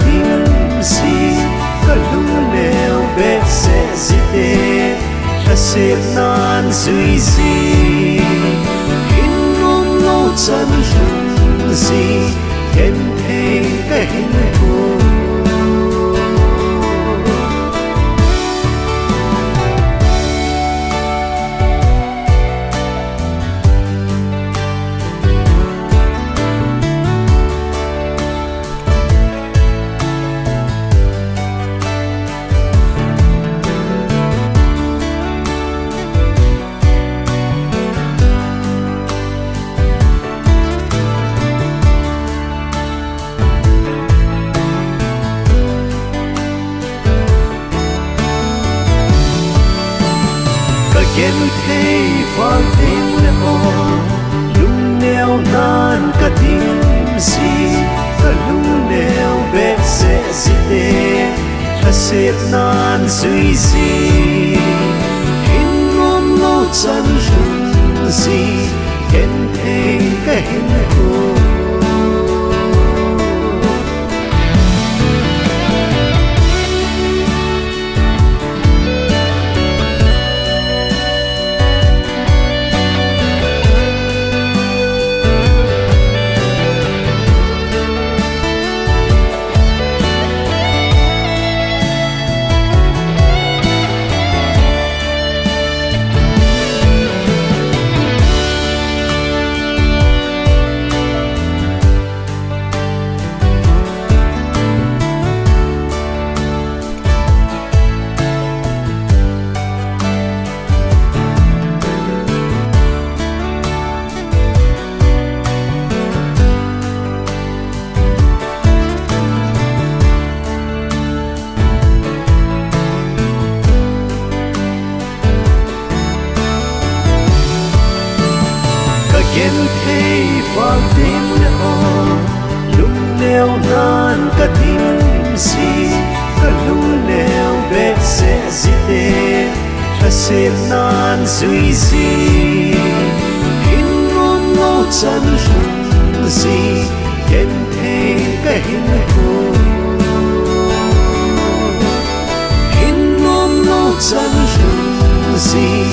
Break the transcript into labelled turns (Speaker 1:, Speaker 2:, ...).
Speaker 1: tim si ka lu leo be se zite se nan suy si in nom lo chan lung si ken the ka hin ko Ken thei fal tin le o lung neo nan ka tim si ka lung neo be se si te ka se nan sui si in nom lo chan lung si ken thei ka hin ko Ken thei fal tin le o lung neo nan ka tim si ka lung neo be se zite ka se nan sui si in nom lo chan lung si ken thei ka hin ko in nom lo chan lung si